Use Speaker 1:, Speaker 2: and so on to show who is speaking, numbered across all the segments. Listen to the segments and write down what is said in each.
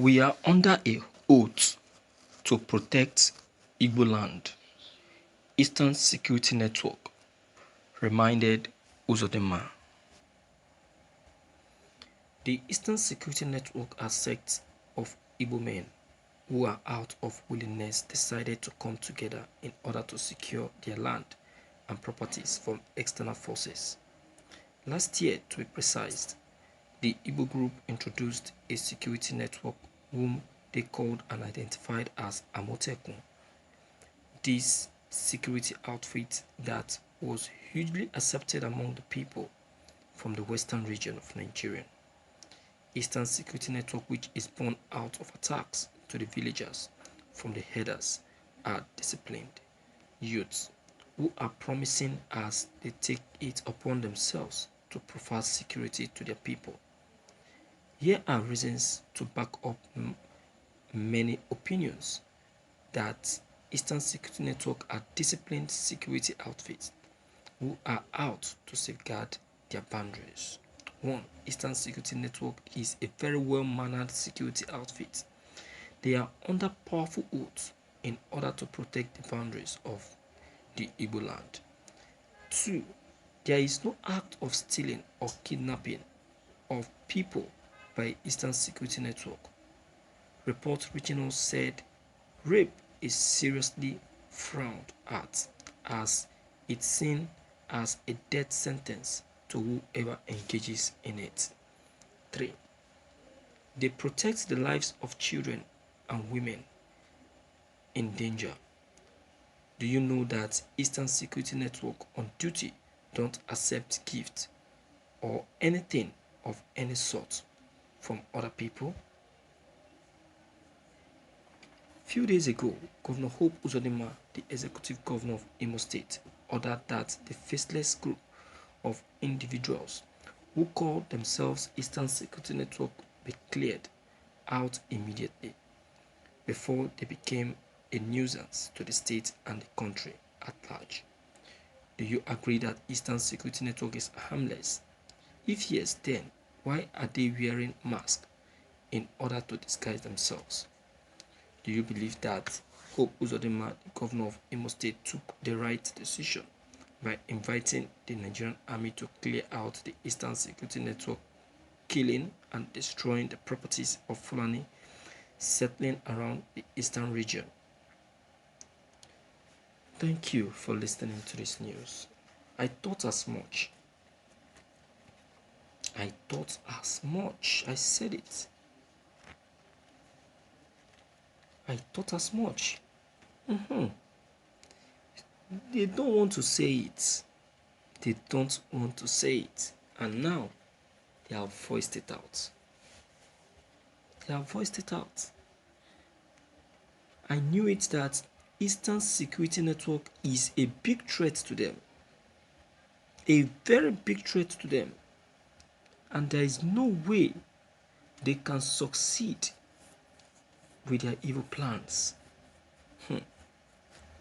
Speaker 1: We are under a oath to protect Igbo land. Eastern Security Network reminded Uzodinma. The Eastern Security Network are sects of Igbo men who are out of willingness decided to come together in order to secure their land and properties from external forces. Last year, to be precise, the Igbo group introduced a security network whom they called and identified as Amotekun. This security outfit that was hugely accepted among the people from the western region of Nigeria. Eastern Security Network, which is born out of attacks to the villagers from the headers, are disciplined youths who are promising as they take it upon themselves to provide security to their people. Here are reasons to back up many opinions that Eastern Security Network are disciplined security outfits who are out to safeguard their boundaries. 1. Eastern Security Network is a very well-mannered security outfit. They are under powerful oath in order to protect the boundaries of the Igbo land. 2. There is no act of stealing or kidnapping of people by Eastern Security Network. Report regional said rape is seriously frowned at as it's seen as a death sentence to whoever engages in it. 3. They protect the lives of children and women in danger. Do you know that Eastern Security Network on duty don't accept gifts or anything of any sort from other people? Few days ago, Governor Hope Uzodinma, the executive governor of Imo State, ordered that the faceless group of individuals who call themselves Eastern Security Network be cleared out immediately before they became a nuisance to the state and the country at large. Do you agree that Eastern Security Network is harmless? If yes, then why are they wearing masks in order to disguise themselves? Do you believe that Hope Uzodinma, the governor of Imo State, took the right decision by inviting the Nigerian army to clear out the Eastern Security Network, killing and destroying the properties of Fulani settling around the eastern region? Thank you for listening to this news. I thought as much. I said it. I thought as much. They don't want to say it. And now they have voiced it out. I knew it that Eastern Security Network is a big threat to them. A very big threat to them. And there is no way they can succeed with their evil plans.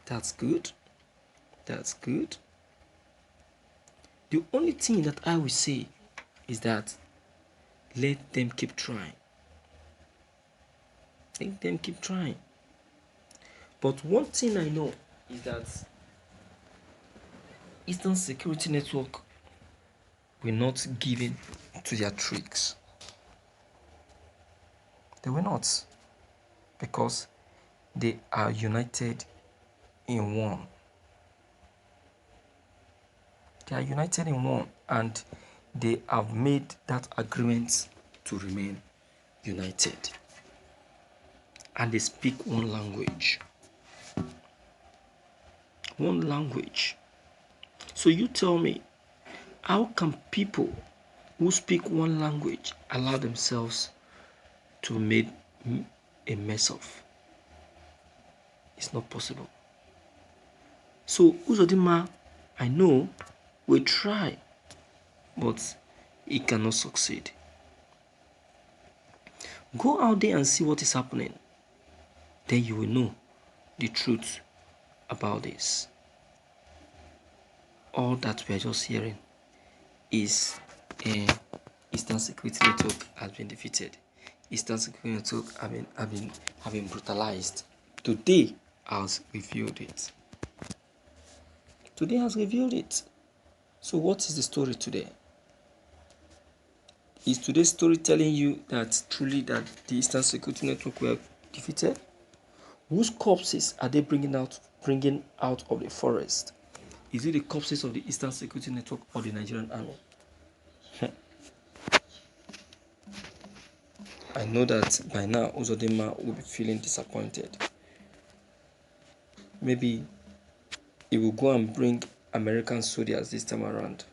Speaker 1: That's good. The only thing that I will say is that let them keep trying. But one thing I know is that Eastern Security Network will not give in to their tricks. They will not, because they are united in one. And they have made that agreement to remain united. And they speak one language. So you tell me, how can people who speak one language allow themselves to make a mess of? It's not possible. So Uzodinma, I know, will try, but he cannot succeed. Go out there and see what is happening. Then you will know the truth about this. All that we are just hearing is Eastern Security Network has been defeated. Eastern Security Network have been brutalized. Today has revealed it. Today has revealed it. So what is the story today? Is today's story telling you that truly that the Eastern Security Network were defeated? Whose corpses are they bringing out of the forest? Is it the corpses of the Eastern Security Network or the Nigerian Army? I know that by now Uzodinma will be feeling disappointed. Maybe he will go and bring American soldiers this time around.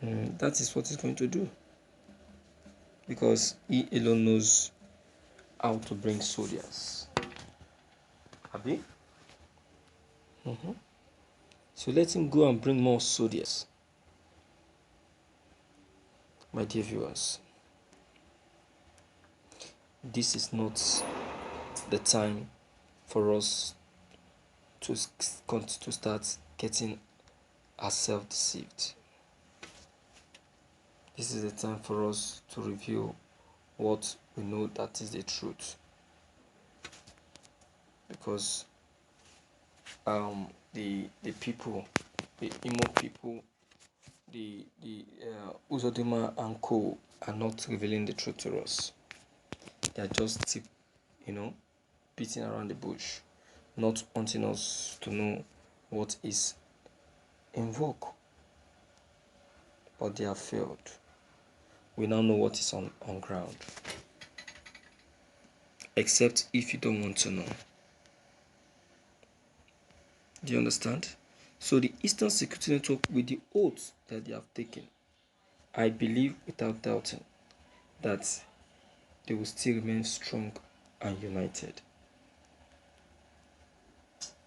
Speaker 1: That is what he's going to do. Because he alone knows how to bring soldiers. Abi? So let him go and bring more soldiers. My dear viewers, this is not the time for us to start getting ourselves deceived. This is the time for us to review what we know that is the truth. Because the people, the Imo people, the Uzodima and Co are not revealing the truth to us. They are just beating around the bush, not wanting us to know what is in vogue. But they have failed. We now know what is on ground. Except if you don't want to know. Do you understand? So the Eastern Security Network, with the oaths that they have taken, I believe without doubting that they will still remain strong and united.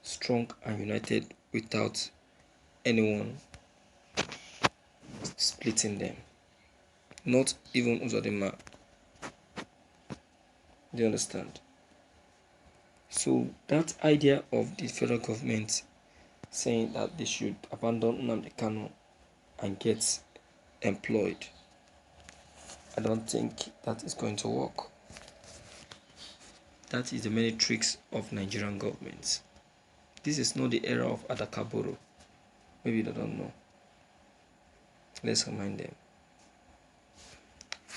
Speaker 1: Strong and united without anyone splitting them. Not even Uzodinma. Do you understand? So that idea of the federal government saying that they should abandon Nnamdi Kanu and get employed, I don't think that is going to work. That is the many tricks of Nigerian governments. This is not the era of Adakaboro. Maybe they don't know. Let's remind them.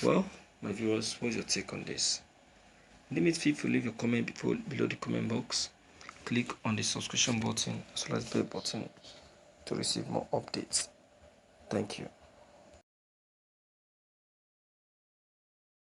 Speaker 1: Well, my viewers, what's your take on this? Feel free to leave your comment below the comment box. Click on the subscription button as well as the bell button to receive more updates. Thank you.